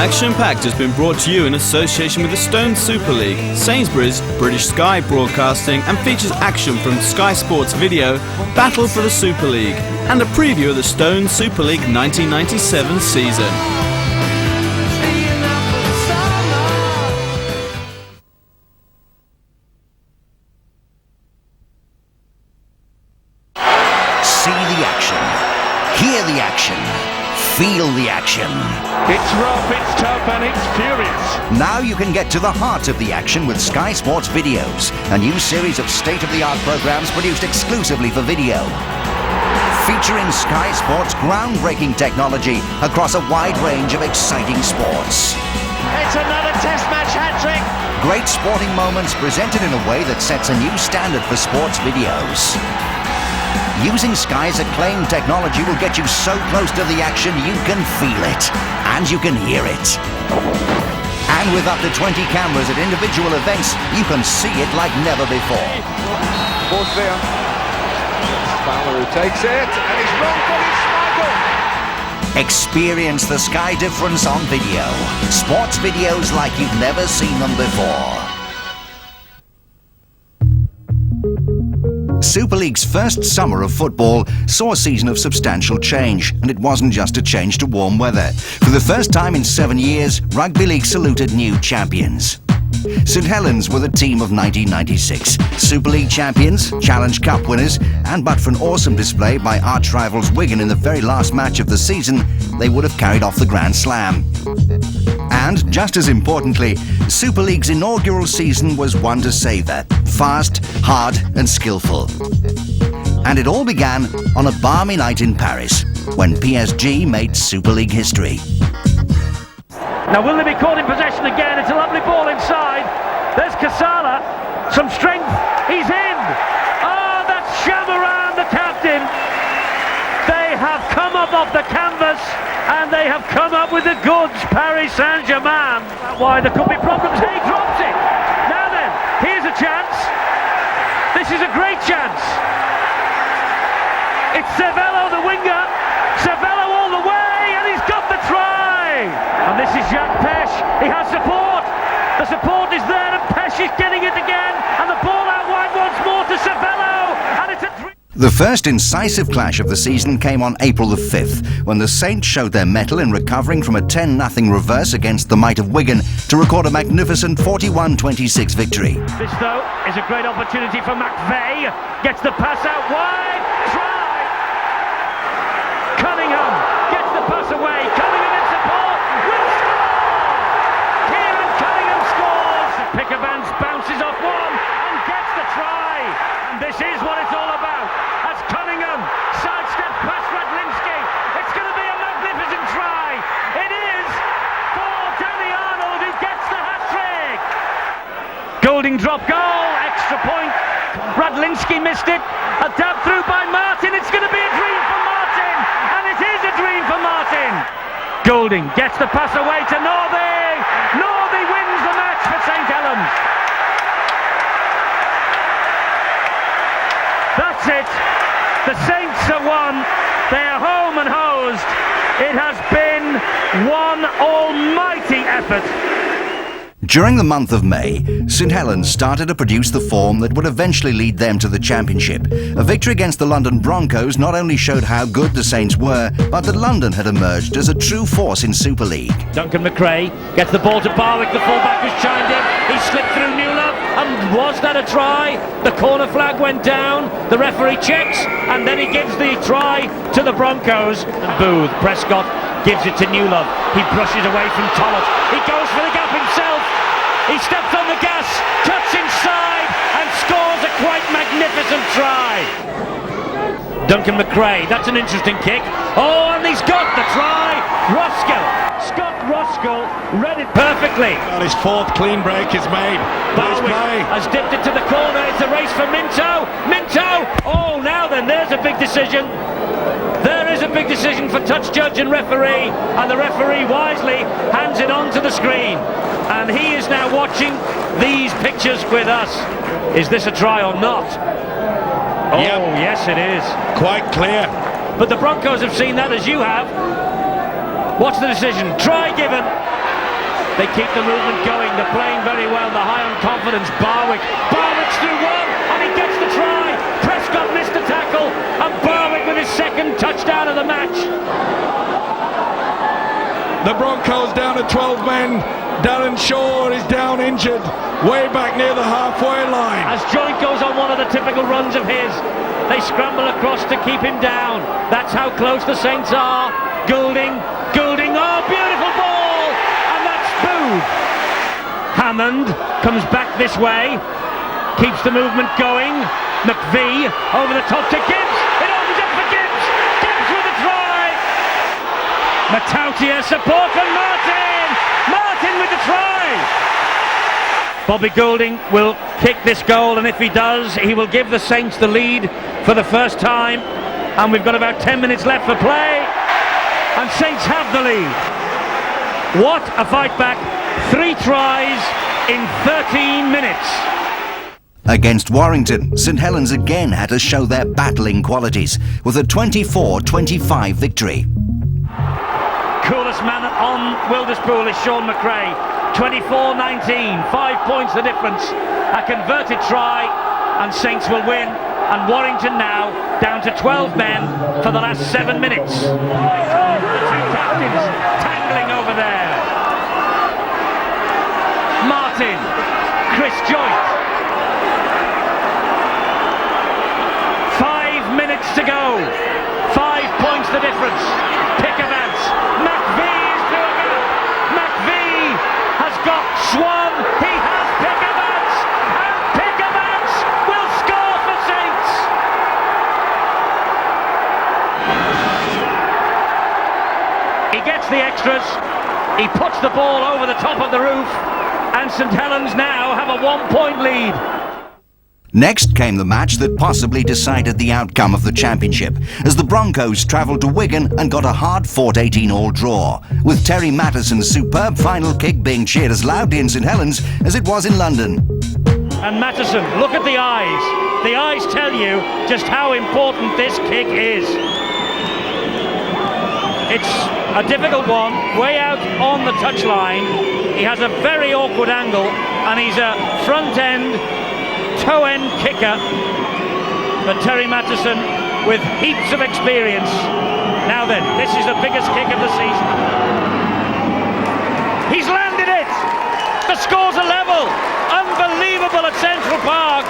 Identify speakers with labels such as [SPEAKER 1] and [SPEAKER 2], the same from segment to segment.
[SPEAKER 1] Action Packed has been brought to you in association with the Stone Super League, Sainsbury's, British Sky Broadcasting, and features action from Sky Sports Video, Battle for the Super League, and a preview of the Stone Super League 1997 season.
[SPEAKER 2] See the action, hear the action, feel the action.
[SPEAKER 3] It's rough, it's tough, and it's furious.
[SPEAKER 2] Now you can get to the heart of the action with Sky Sports Videos, a new series of state-of-the-art programs produced exclusively for video. Featuring Sky Sports' groundbreaking technology across a wide range of exciting sports.
[SPEAKER 4] It's another Test match hat-trick.
[SPEAKER 2] Great sporting moments presented in a way that sets a new standard for sports videos. Using Sky's acclaimed technology will get you so close to the action you can feel it, and you can hear it. And with up to 20 cameras at individual events, you can see it like never before.
[SPEAKER 3] Fourth there. Fowler who takes it, and he's wrong for his Schmeichel.
[SPEAKER 2] Experience the Sky difference on video. Sports videos like you've never seen them before. Super League's first summer of football saw a season of substantial change, and it wasn't just a change to warm weather. For the first time in 7 years, Rugby League saluted new champions. St Helens were the team of 1996, Super League champions, Challenge Cup winners, and but for an awesome display by arch rivals Wigan in the very last match of the season, they would have carried off the Grand Slam. And, just as importantly, Super League's inaugural season was one to savour, fast, hard and skillful. And it all began on a balmy night in Paris, when PSG made Super League history.
[SPEAKER 5] Now will they be caught in possession again? It's a lovely ball inside. There's Kasala, some strength, he's in! Oh, that's Shamaran, the captain! They have come up off the canvas and they have come up with the goods, Paris Saint-Germain. Why, there could be problems. He drops it! Now then, here's a chance. This is a great chance. It's Cervello, the winger. Cervello all the way, and he's got the try! And this is Jacques Pesch. He has support. The support is there, and Pesch is getting it again. And the ball out wide once more to Cervello. And it's a dream.
[SPEAKER 2] The first incisive clash of the season came on April the 5th, when the Saints showed their mettle in recovering from a 10-0 reverse against the might of Wigan to record a magnificent 41-26 victory.
[SPEAKER 5] This, though, is a great opportunity for McVeigh. Gets the pass out wide. Try! Cunningham gets the pass away. Cunningham in support. Will score! Kieran Cunningham scores. Pickabans bounces off one and gets the try. And this is what it's all about. As Cunningham sidesteps past Radlinski. It's going to be a magnificent try. It is for Danny Arnold, who gets the hat-trick. Golding drop goal. Extra point. Radlinski missed it. A dab through by Martin. It's going to be a dream for Martin. And it is a dream for Martin. Golding gets the pass away to Northey. Northey wins the match for St Helens. That's it. The Saints are won. They are home and hosed. It has been one almighty effort.
[SPEAKER 2] During the month of May, St Helens started to produce the form that would eventually lead them to the championship. A victory against the London Broncos not only showed how good the Saints were, but that London had emerged as a true force in Super League.
[SPEAKER 5] Duncan McRae gets the ball to Barwick, the fullback who's chimed in, he slipped through Newlove, and was that a try? The corner flag went down, the referee checks, and then he gives the try to the Broncos. Booth, Prescott gives it to Newlove, he brushes away from Tollett, he goes for the gap himself, he steps on the gas, cuts inside, and scores a quite magnificent try. Duncan McRae, that's an interesting kick. Oh, and he's got the try. Roskill, Scott Roskill read it perfectly.
[SPEAKER 3] Well, his fourth clean break is made.
[SPEAKER 5] Barwick has dipped it to the corner. It's a race for Minto. Minto! Oh, now then, there's a big decision. There is a big decision for touch judge and referee, and the referee wisely hands it on to the screen. And he is now watching these pictures with us. Is this a try or not? Oh,
[SPEAKER 3] Yep.
[SPEAKER 5] yes it is.
[SPEAKER 3] Quite clear.
[SPEAKER 5] But the Broncos have seen that as you have. What's the decision? Try given. They keep the movement going. They're playing very well. They're high on confidence. Barwick's through one, and he gets the try. Prescott missed the tackle, and Barwick with his second touchdown of the match.
[SPEAKER 6] The Broncos down to 12 men. Darren Shaw is down injured, way back near the halfway line.
[SPEAKER 5] As Joint goes on one of the typical runs of his, they scramble across to keep him down. That's how close the Saints are. Goulding, oh, beautiful ball! And that's booed. Hammond comes back this way, keeps the movement going. McVie over the top to Gibbs. It opens up for Gibbs. Gibbs with a try. Matautia support from Martin. Martin with the try. Bobby Goulding will kick this goal, and if he does, he will give the Saints the lead for the first time. And we've got about 10 minutes left for play, and Saints have the lead. What a fight back. 3 tries in 13 minutes.
[SPEAKER 2] Against Warrington, St Helens again had to show their battling qualities with a 24-25 victory.
[SPEAKER 5] Coolest man on Wilderspool is Sean McRae. 24-19, 5 points the difference. A converted try, and Saints will win. And Warrington now down to 12 men for the last 7 minutes. The two captains tangling over there. Martin, Chris Joint. 5 minutes to go. 5 points the difference. Pick Evans. McVie is through again. McVie has got Swan. He has Pick Evans. And Pick Evans will score for Saints. He gets the extras. He puts the ball over the top of the roof. And St Helens now have a 1-point lead.
[SPEAKER 2] Next came the match that possibly decided the outcome of the championship, as the Broncos travelled to Wigan and got a hard-fought 18-all draw, with Terry Mattison's superb final kick being cheered as loudly in St Helens as it was in London.
[SPEAKER 5] And Mattison, look at the eyes. The eyes tell you just how important this kick is. It's a difficult one, way out on the touchline. He has a very awkward angle, and he's a front-end toe-end kicker, but Terry Mattison with heaps of experience. Now then, this is the biggest kick of the season. He's landed it! The scores are level! Unbelievable at Central Park!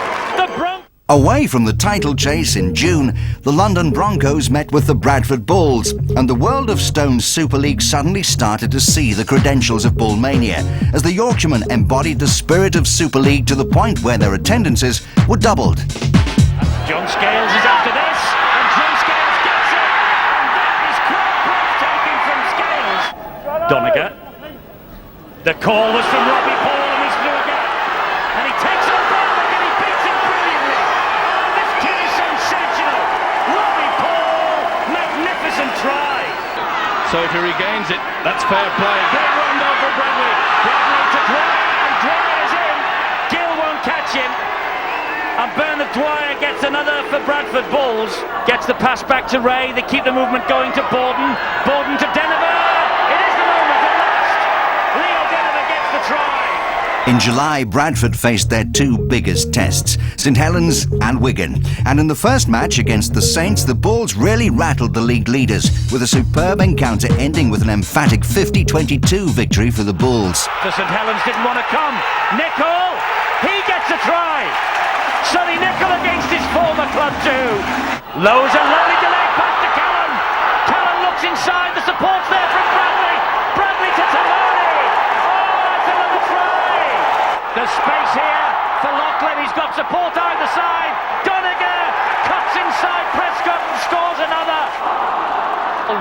[SPEAKER 2] Away from the title chase in June, the London Broncos met with the Bradford Bulls, and the world of Stone's Super League suddenly started to see the credentials of Bullmania, as the Yorkshiremen embodied the spirit of Super League to the point where their attendances were doubled.
[SPEAKER 5] John Scales is after this, and John Scales gets it, and that is quite breathtaking from Scales. Doniger. The call was from Robbie Paul, and he's through again, and he takes on Bradford, and he beats him brilliantly. Oh, this kid is sensational. Robbie Paul, magnificent try.
[SPEAKER 6] So if he regains it, that's fair play. Great run down for Bradley.
[SPEAKER 5] Bradley to Dwyer, and Dwyer is in. Gill won't catch him. And Bernard Dwyer gets another for Bradford Bulls. Gets the pass back to Ray. They keep the movement going to Borden. Borden to Denver. It is the moment at last. Leo Denver gets the try.
[SPEAKER 2] In July, Bradford faced their 2 biggest tests, St Helens and Wigan. And in the first match against the Saints, the Bulls really rattled the league leaders, with a superb encounter ending with an emphatic 50-22 victory for the Bulls.
[SPEAKER 5] The St Helens didn't want to come. Nicol, he gets a try. Sonny Nicol against his former club too. Lowe's a lovely delay pass to Callan. Callan looks inside, the support's there from Bradley. Bradley to Tamani. Oh, that's another try. There's space here for Loughlin. He's got support either side. Doniger cuts inside Prescott and scores another.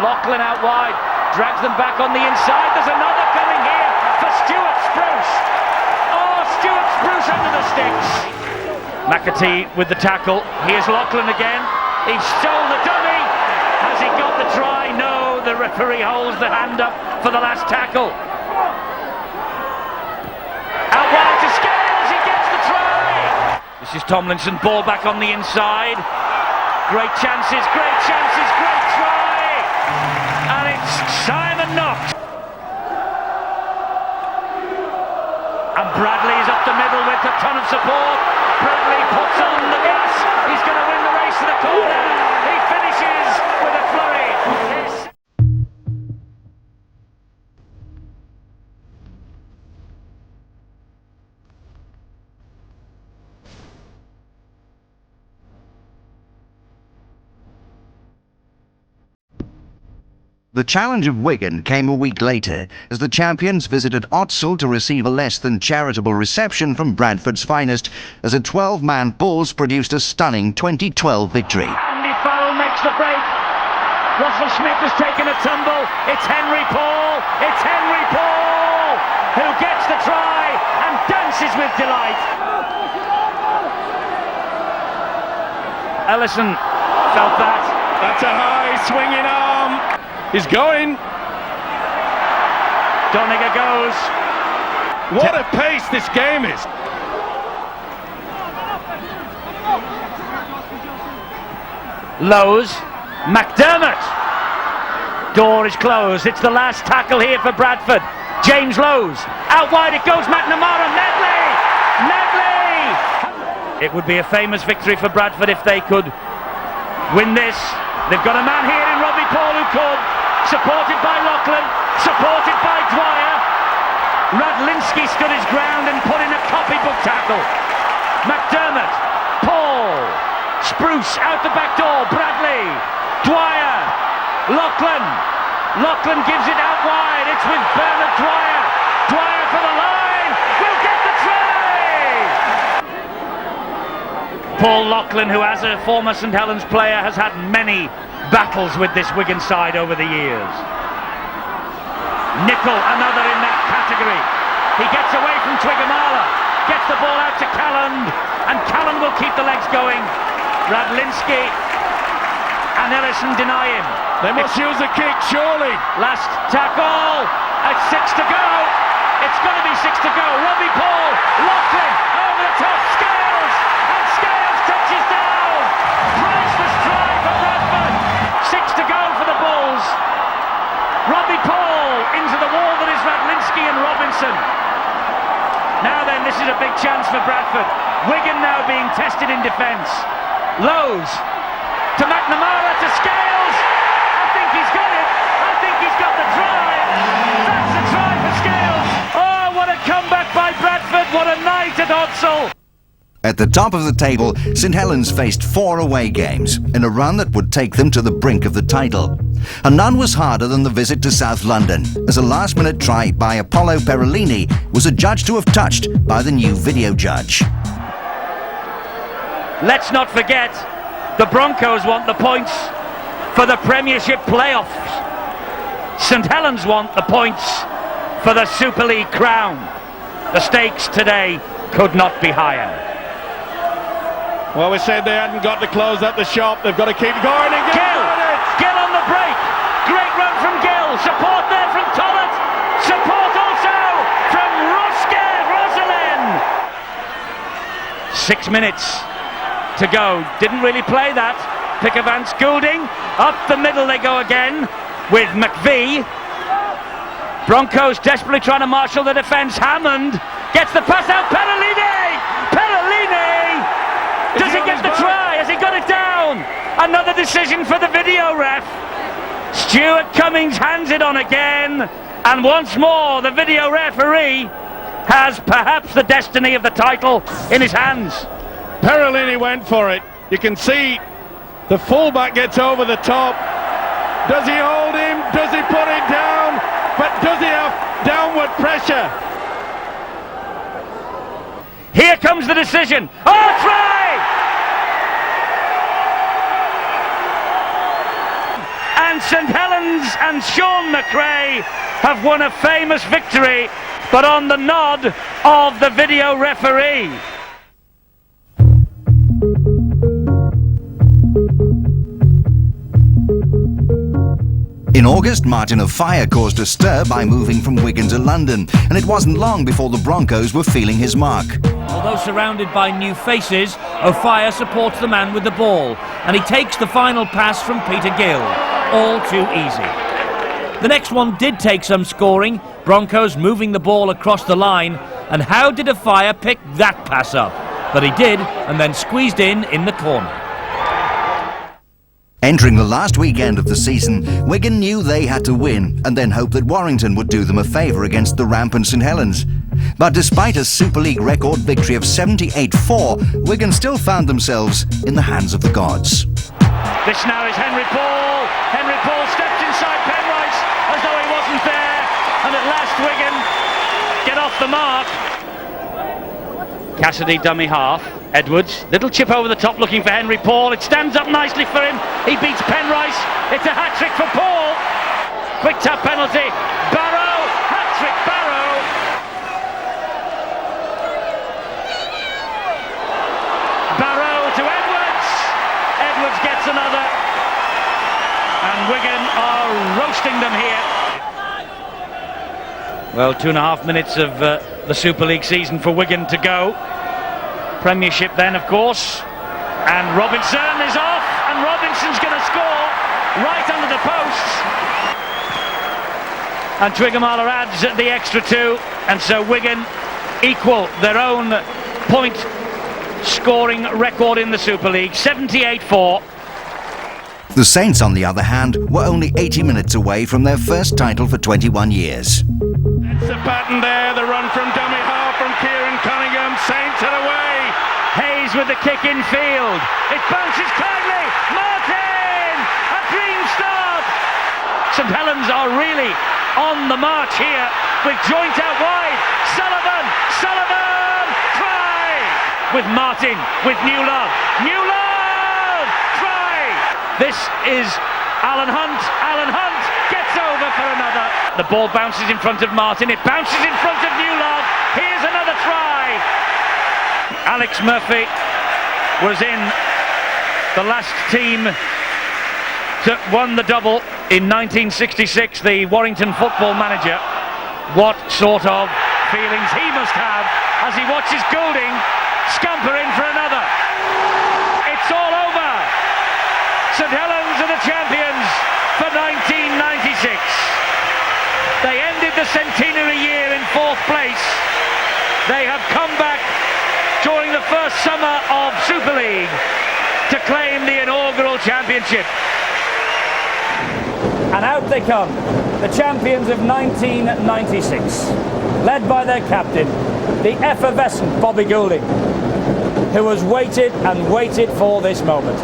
[SPEAKER 5] Loughlin out wide, drags them back on the inside. There's another coming here for Stuart Spruce. Oh, Stuart Spruce under the sticks. McAtee with the tackle. Here's Loughlin again. He stole the dummy. Has he got the try? No, the referee holds the hand up for the last tackle. Out wide to Scales. He gets the try. This is Tomlinson. Ball back on the inside. Great chances, great chances, great try. And it's Simon Knox. And Bradley is up the middle with a ton of support. Bradley puts on the gas. He's going to win the race to the corner. He finishes with a flurry. Yes.
[SPEAKER 2] The challenge of Wigan came a week later as the champions visited Otsel to receive a less than charitable reception from Bradford's finest as a 12-man Bulls produced a stunning 2012 victory.
[SPEAKER 5] Andy Farrell makes the break. Russell Smith has taken a tumble. It's Henry Paul. It's Henry Paul who gets the try and dances with delight. Ellison felt that.
[SPEAKER 6] That's a high swinging arm. He's going.
[SPEAKER 5] Doniger goes.
[SPEAKER 6] What a pace this game is.
[SPEAKER 5] Lowe's. McDermott. Door is closed. It's the last tackle here for Bradford. James Lowe's. Out wide it goes. McNamara. Medley. It would be a famous victory for Bradford if they could win this. They've got a man here in Robbie Paul who could. Supported by Lachlan, supported by Dwyer. Radlinski stood his ground and put in a copybook tackle. McDermott, Paul, Spruce out the back door, Bradley, Dwyer, Lachlan. Lachlan gives it out wide, it's with Bernard Dwyer. Dwyer for the line, will get the try! Paul Lachlan, who as a former St Helens player has had many battles with this Wigan side over the years. Nicol, another in that category. He gets away from Twiggamala, gets the ball out to Calland, and Calland will keep the legs going. Radlinski and Ellison deny him.
[SPEAKER 6] They must use a kick, surely.
[SPEAKER 5] Last tackle, at 6 to go. It's going to be 6 to go. Robbie Paul, Lachlan, over the top, Scales, and Scales touches down. Priceless try for Bradford. 6 to go for the Bulls. Robbie Paul into the wall that is Radlinski and Robinson. Now then, this is a big chance for Bradford. Wigan now being tested in defence. Lowe's to McNamara to Scales. I think he's got it. I think he's got the try. That's the try for Scales. Oh, what a comeback by Bradford. What a night at Odsal.
[SPEAKER 2] At the top of the table, St Helens faced 4 away games in a run that would take them to the brink of the title. And none was harder than the visit to South London, as a last-minute try by Apollo Perolini was adjudged to have touched by the new video judge.
[SPEAKER 5] Let's not forget, the Broncos want the points for the Premiership playoffs. St Helens want the points for the Super League crown. The stakes today could not be higher.
[SPEAKER 6] Well, we said they hadn't got to close up the shop. They've got to keep going and get
[SPEAKER 5] Gill!
[SPEAKER 6] it.
[SPEAKER 5] Gill on the break! Great run from Gill. Support there from Tollett. Support also from Rosalind. 6 minutes to go. Didn't really play that. Pickavance Goulding. Up the middle they go again with McVie. Broncos desperately trying to marshal the defence. Hammond gets the pass out. Perolini! Does he get the try? Has he got it down? Another decision for the video ref. Stuart Cummings hands it on again. And once more, the video referee has perhaps the destiny of the title in his hands.
[SPEAKER 6] Perolini went for it. You can see the fullback gets over the top. Does he hold him? Does he put it down? But does he have downward pressure?
[SPEAKER 5] Here comes the decision. Oh, try! And St Helens and Sean McRae have won a famous victory, but on the nod of the video referee.
[SPEAKER 2] In August, Martin Offiah caused a stir by moving from Wigan to London, and it wasn't long before the Broncos were feeling his mark.
[SPEAKER 7] Although surrounded by new faces, Offiah supports the man with the ball, and he takes the final pass from Peter Gill. All too easy. The next one did take some scoring, Broncos moving the ball across the line, And how did Afire pick that pass up? But he did, and then squeezed in the corner.
[SPEAKER 2] Entering the last weekend of the season, Wigan knew they had to win and then hope that Warrington would do them a favour against the rampant St Helens. But despite a Super League record victory of 78-4, Wigan still found themselves in the hands of the gods.
[SPEAKER 5] This now is Henry Paul. Henry Paul steps inside Penrice as though he wasn't there. And at last Wigan get off the mark. Cassidy dummy half. Edwards, little chip over the top looking for Henry Paul. It stands up nicely for him. He beats Penrice. It's a hat-trick for Paul. Quick tap penalty. Barrow, hat-trick Barrow. Barrow to Edwards. Edwards gets another. And Wigan are roasting them here. Well, 2.5 minutes of the Super League season for Wigan to go. Premiership then, of course, and Robinson is off, and Robinson's going to score right under the posts, and Twiggamala adds the extra 2, and so Wigan equal their own point scoring record in the Super League, 78-4.
[SPEAKER 2] The Saints, on the other hand, were only 80 minutes away from their first title for 21 years.
[SPEAKER 6] That's the pattern there, the run from dummy half from Kieran Cunningham. Saints are away.
[SPEAKER 5] Hayes with the kick in field. It bounces kindly. Martin! A dream start! St Helens are really on the march here with joint out wide. Sullivan! Sullivan! Try! With Martin, with Newlove. Newlove! Try! This is Alan Hunt. Alan Hunt gets over for another. The ball bounces in front of Martin. It bounces in front of Newlove. Here's another try. Alex Murphy was in the last team that won the double in 1966, the Warrington football manager. What sort of feelings he must have as he watches Goulding scamper in for another. It's all over. St Helens are the champions for 1996. They ended the centenary year in 4th place. They have come back during the first summer of Super League to claim the inaugural championship.
[SPEAKER 7] And out they come, the champions of 1996, led by their captain, the effervescent Bobby Goulding, who has waited and waited for this moment.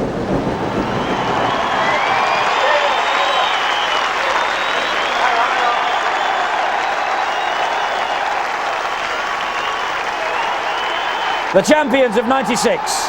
[SPEAKER 7] The champions of 96.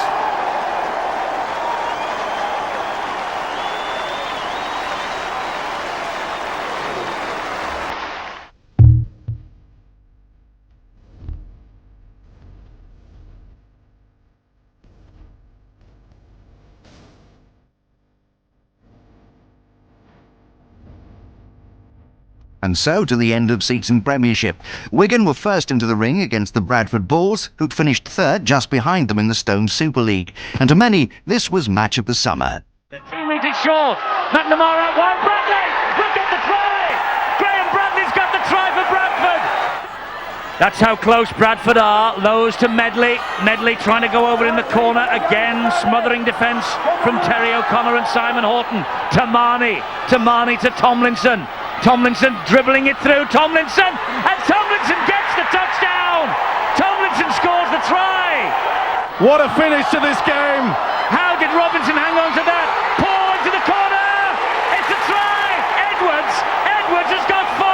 [SPEAKER 2] And so to the end of season Premiership. Wigan were first into the ring against the Bradford Bulls, who'd finished third just behind them in the Stone Super League. And to many, this was match of the summer.
[SPEAKER 5] 2 meters short. McNamara, one. Bradley! We've got the try! Graham Bradley's got the try for Bradford! That's how close Bradford are. Lowe's to Medley. Medley trying to go over in the corner again. Smothering defence from Terry O'Connor and Simon Horton. To Marnie. To Marnie to Tomlinson. Tomlinson dribbling it through. Tomlinson! And Tomlinson gets the touchdown! Tomlinson scores the try!
[SPEAKER 6] What a finish to this game.
[SPEAKER 5] How did Robinson hang on to that? Paul into the corner! It's a try! Edwards! Edwards has got 4!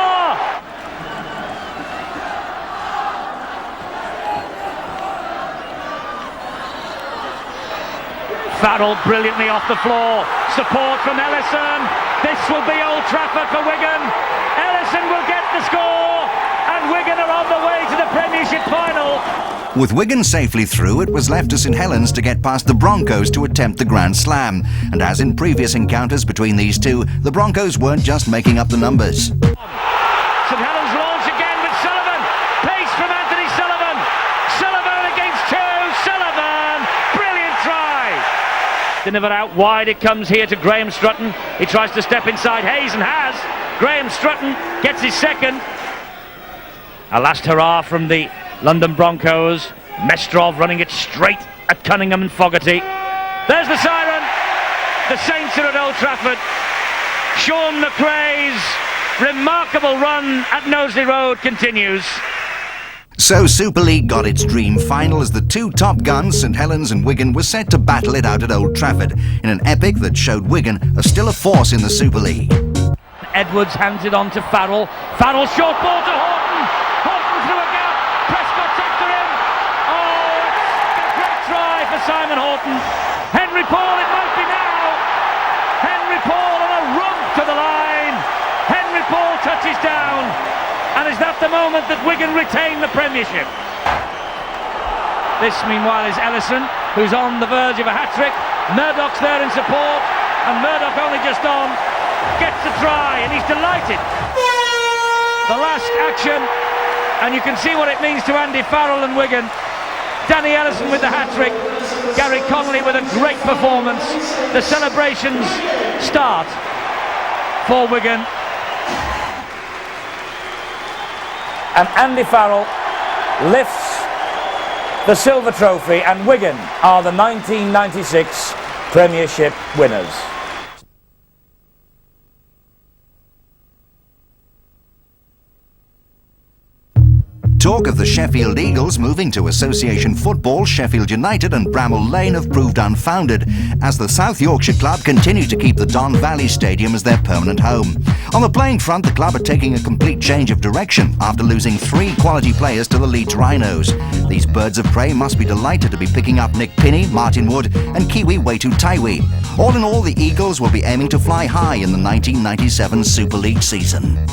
[SPEAKER 5] Farrell brilliantly off the floor. Support from Ellison. This will be Old Trafford for Wigan. Ellison will get the score. And Wigan are on the way to the Premiership final.
[SPEAKER 2] With Wigan safely through, it was left to St Helens to get past the Broncos to attempt the Grand Slam. And as in previous encounters between these two, the Broncos weren't just making up the numbers.
[SPEAKER 5] St Helens launch again with Sullivan. Pace from Anthony Sullivan. Sullivan against 2. Sullivan. Brilliant try. Delivered out wide. It comes here to Graham Strutton. He tries to step inside Hayes and has. Graham Strutton gets his second. A last hurrah from the London Broncos. Mestrov running it straight at Cunningham and Fogarty. There's the siren. The Saints are at Old Trafford. Sean McRae's remarkable run at Knowsley Road continues.
[SPEAKER 2] So Super League got its dream final as the two top guns, St Helens and Wigan, were set to battle it out at Old Trafford in an epic that showed Wigan are still a force in the Super League.
[SPEAKER 5] Edwards hands it on to Farrell. Farrell short ball to Horton. Horton through a gap. Prescott's after him. Oh, a great try for Simon Horton. Henry Paul, it might be now. Henry Paul on a run to the line. Henry Paul touches down. And is that the moment that Wigan retain the Premiership? This, meanwhile, is Ellison, who's on the verge of a hat-trick. Murdoch's there in support, and Murdoch only just on. Gets the try, and he's delighted. The last action, and you can see what it means to Andy Farrell and Wigan. Danny Ellison with the hat-trick. Gary Connolly with a great performance. The celebrations start for Wigan.
[SPEAKER 7] And Andy Farrell lifts the silver trophy, and Wigan are the 1996 Premiership winners.
[SPEAKER 2] Talk of the Sheffield Eagles moving to Association Football, Sheffield United and Bramall Lane have proved unfounded, as the South Yorkshire club continue to keep the Don Valley Stadium as their permanent home. On the playing front, the club are taking a complete change of direction after losing 3 quality players to the Leeds Rhinos. These birds of prey must be delighted to be picking up Nick Pinney, Martin Wood and Kiwi Wetu Taiwi. All in all, the Eagles will be aiming to fly high in the 1997 Super League season.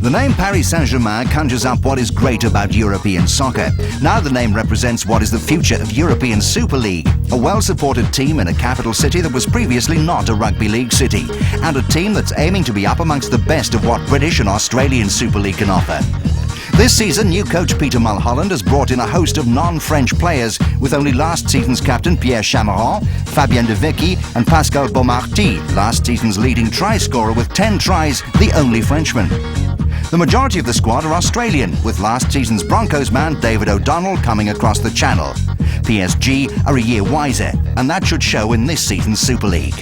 [SPEAKER 2] The name Paris Saint-Germain conjures up what is great about European soccer. Now the name represents what is the future of European Super League, a well-supported team in a capital city that was previously not a rugby league city, and a team that's aiming to be up amongst the best of what British and Australian Super League can offer. This season, new coach Peter Mulholland has brought in a host of non-French players, with only last season's captain Pierre Chameron, Fabien de Vecchi and Pascal Beaumarty, last season's leading try scorer with 10 tries, the only Frenchman. The majority of the squad are Australian, with last season's Broncos man David O'Donnell coming across the channel. PSG are a year wiser, and that should show in this season's Super League.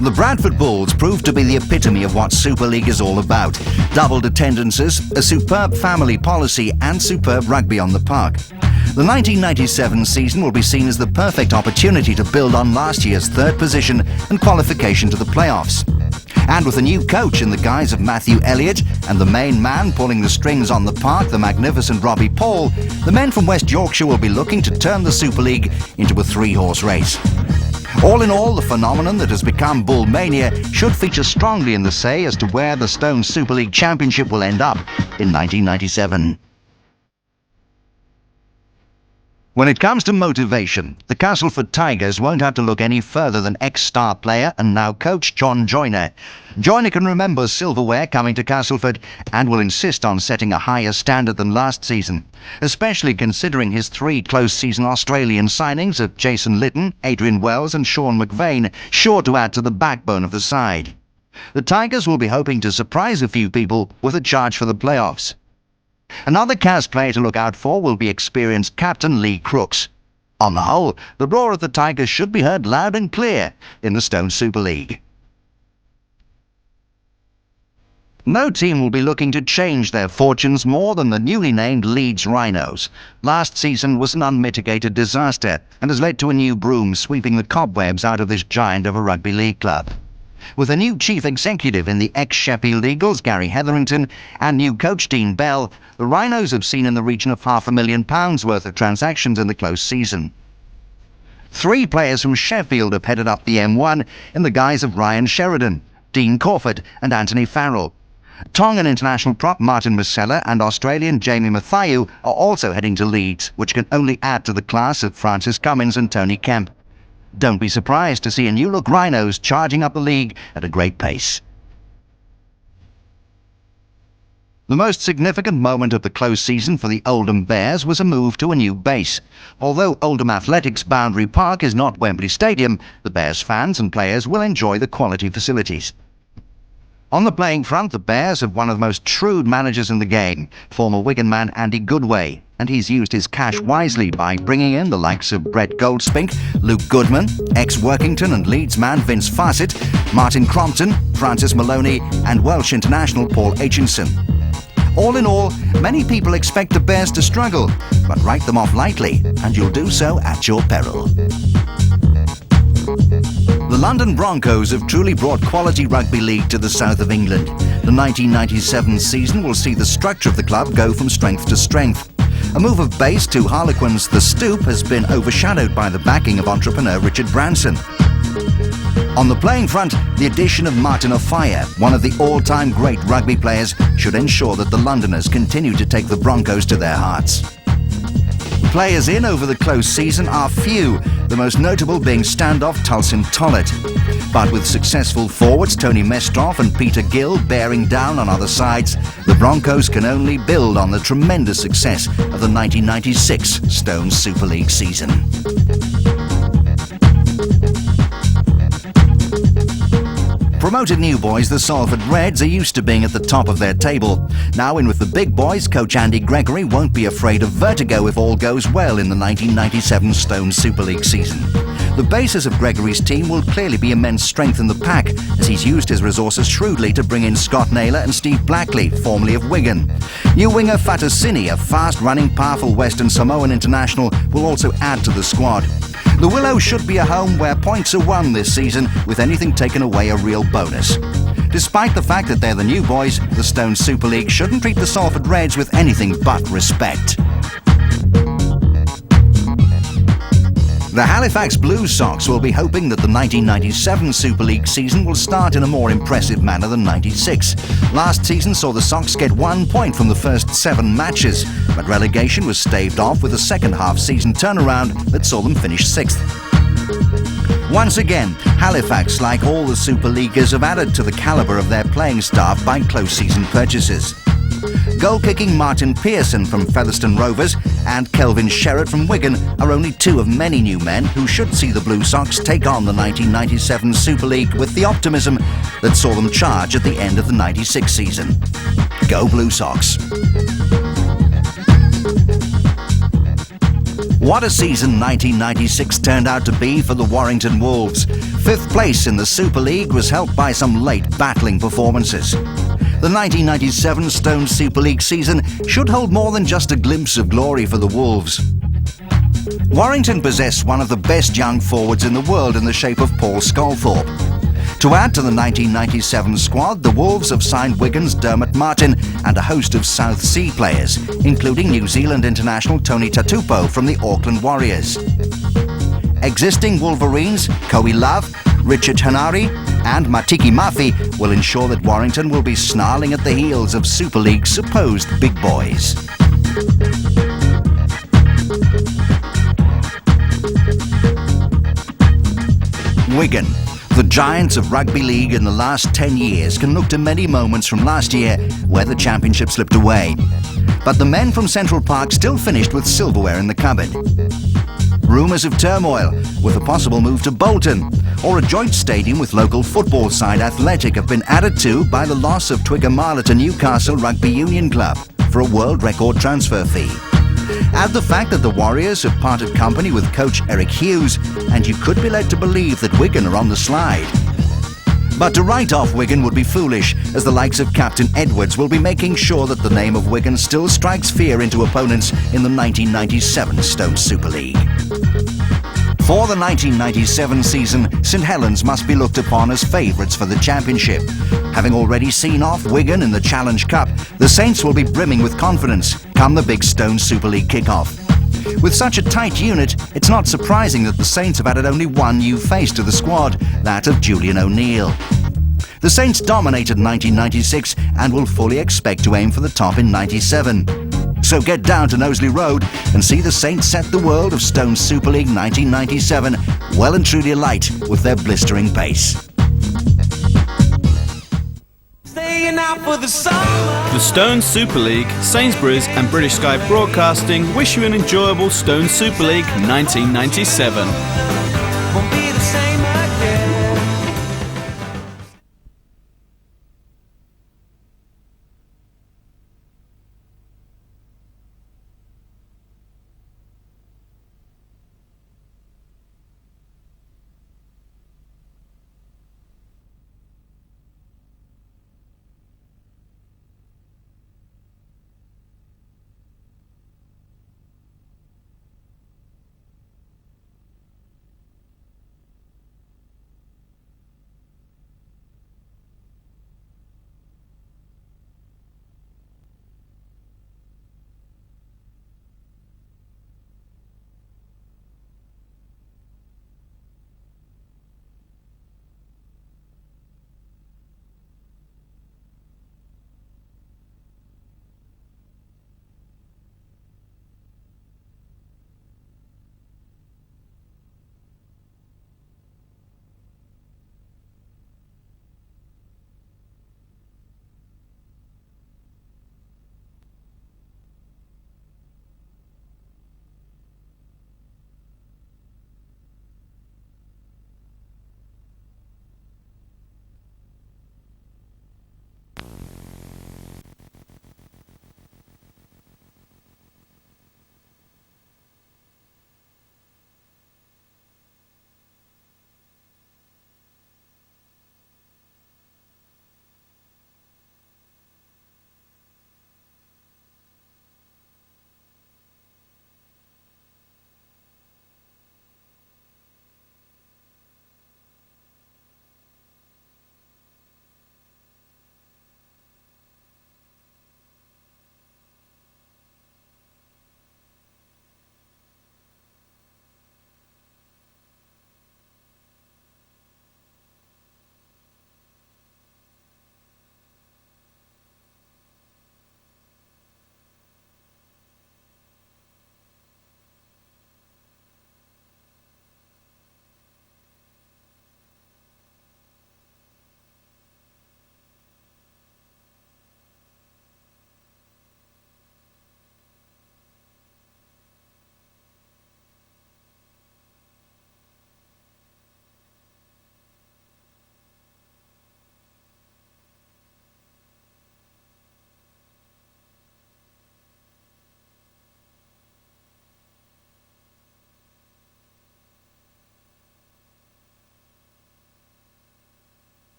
[SPEAKER 2] The Bradford Bulls proved to be the epitome of what Super League is all about. Doubled attendances, a superb family policy and superb rugby on the park. The 1997 season will be seen as the perfect opportunity to build on last year's 3rd position and qualification to the playoffs. And with a new coach in the guise of Matthew Elliott and the main man pulling the strings on the park, the magnificent Robbie Paul, the men from West Yorkshire will be looking to turn the Super League into a 3-horse race. All in all, the phenomenon that has become Bull Mania should feature strongly in the say as to where the Stone Super League Championship will end up in 1997. When it comes to motivation, the Castleford Tigers won't have to look any further than ex-star player and now coach John Joyner. Joyner can remember silverware coming to Castleford and will insist on setting a higher standard than last season, especially considering his 3 close-season Australian signings of Jason Litton, Adrian Wells and Sean McVeigh, sure to add to the backbone of the side. The Tigers will be hoping to surprise a few people with a charge for the playoffs. Another Cas player to look out for will be experienced captain Lee Crooks. On the whole, the roar of the Tigers should be heard loud and clear in the Stone Super League. No team will be looking to change their fortunes more than the newly named Leeds Rhinos. Last season was an unmitigated disaster and has led to a new broom sweeping the cobwebs out of this giant of a rugby league club. With a new chief executive in the ex-Sheffield Eagles, Gary Hetherington, and new coach Dean Bell, the Rhinos have seen in the region of £500,000 worth of transactions in the close season. 3 players from Sheffield have headed up the M1 in the guise of Ryan Sheridan, Dean Crawford and Anthony Farrell. Tongan international prop Martin Masella and Australian Jamie Mathieu are also heading to Leeds, which can only add to the class of Francis Cummins and Tony Kemp. Don't be surprised to see a new-look Rhinos charging up the league at a great pace. The most significant moment of the close season for the Oldham Bears was a move to a new base. Although Oldham Athletics Boundary Park is not Wembley Stadium, the Bears fans and players will enjoy the quality facilities. On the playing front, the Bears have one of the most shrewd managers in the game, former Wigan man Andy Goodway, and he's used his cash wisely by bringing in the likes of Brett Goldspink, Luke Goodman, ex-Workington and Leeds man Vince Farsit, Martin Crompton, Francis Maloney and Welsh international Paul Aitchison. All in all, many people expect the Bears to struggle, but write them off lightly, and you'll do so at your peril. The London Broncos have truly brought quality rugby league to the south of England. The 1997 season will see the structure of the club go from strength to strength. A move of base to Harlequins' The Stoop has been overshadowed by the backing of entrepreneur Richard Branson. On the playing front, the addition of Martin Offiah, one of the all-time great rugby players, should ensure that the Londoners continue to take the Broncos to their hearts. Players in over the close season are few, the most notable being standoff Tulsin Tollett. But with successful forwards Tony Mestroff and Peter Gill bearing down on other sides, the Broncos can only build on the tremendous success of the 1996 Stone Super League season. Promoted new boys, the Salford Reds, are used to being at the top of their table. Now in with the big boys, coach Andy Gregory won't be afraid of vertigo if all goes well in the 1997 Stone Super League season. The basis of Gregory's team will clearly be immense strength in the pack, as he's used his resources shrewdly to bring in Scott Naylor and Steve Blackley, formerly of Wigan. New winger Fatusini, a fast-running, powerful Western Samoan international, will also add to the squad. The Willows should be a home where points are won this season, with anything taken away a real bonus. Despite the fact that they're the new boys, the Stone Super League shouldn't treat the Salford Reds with anything but respect. The Halifax Blue Sox will be hoping that the 1997 Super League season will start in a more impressive manner than 96. Last season saw the Sox get 1 point from the first 7 matches, but relegation was staved off with a second half season turnaround that saw them finish 6th. Once again, Halifax, like all the Super Leaguers, have added to the calibre of their playing staff by close season purchases. Goal-kicking Martin Pearson from Featherstone Rovers and Kelvin Sherratt from Wigan are only 2 of many new men who should see the Blue Sox take on the 1997 Super League with the optimism that saw them charge at the end of the 96 season. Go Blue Sox! What a season 1996 turned out to be for the Warrington Wolves. 5th place in the Super League was helped by some late battling performances. The 1997 Stone Super League season should hold more than just a glimpse of glory for the Wolves. Warrington possessed one of the best young forwards in the world in the shape of Paul Sculthorpe. To add to the 1997 squad, the Wolves have signed Wigan's Dermot Martin and a host of South Sea players, including New Zealand international Tony Tatupo from the Auckland Warriors. Existing Wolverines, Koe Love, Richard Hanari and Matiki Mafi will ensure that Warrington will be snarling at the heels of Super League's supposed big boys. Wigan, the giants of rugby league in the last 10 years, can look to many moments from last year where the championship slipped away. But the men from Central Park still finished with silverware in the cupboard. Rumours of turmoil, with a possible move to Bolton, or a joint stadium with local football side Athletic, have been added to by the loss of Twickenham Marler to Newcastle Rugby Union Club for a world record transfer fee. Add the fact that the Warriors have parted company with coach Eric Hughes, and you could be led to believe that Wigan are on the slide. But to write off Wigan would be foolish, as the likes of Captain Edwards will be making sure that the name of Wigan still strikes fear into opponents in the 1997 Stone Super League. For the 1997 season, St Helens must be looked upon as favourites for the championship. Having already seen off Wigan in the Challenge Cup, the Saints will be brimming with confidence come the big Stone Super League kick-off. With such a tight unit, it's not surprising that the Saints have added only one new face to the squad, that of Julian O'Neill. The Saints dominated 1996 and will fully expect to aim for the top in 97. So get down to Knowsley Road and see the Saints set the world of Stone Super League 1997 well and truly alight with their blistering pace.
[SPEAKER 1] The Stone Super League, Sainsbury's and British Sky Broadcasting wish you an enjoyable Stone Super League 1997.